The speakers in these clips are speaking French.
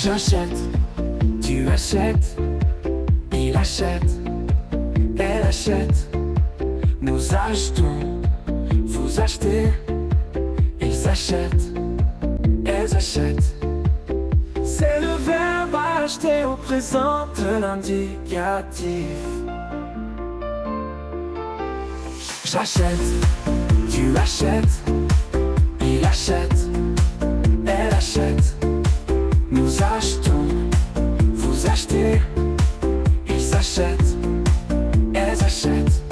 J'achète, tu achètes, il achète, elle achète, nous achetons, vous achetez, ils achètent, elles achètent. C'est le verbe acheter au présent de l'indicatif. J'achète, tu achètes, il achète, elle achète, nous achetons, vous achetez, ils achètent, elles achètent.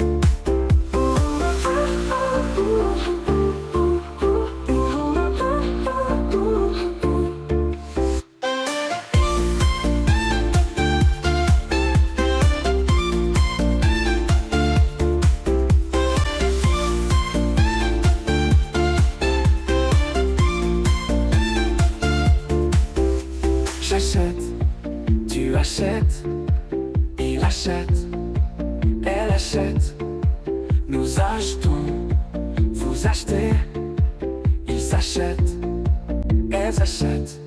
J'achète, tu achètes, il achète, elle achète, nous achetons, vous achetez, ils achètent, elles achètent.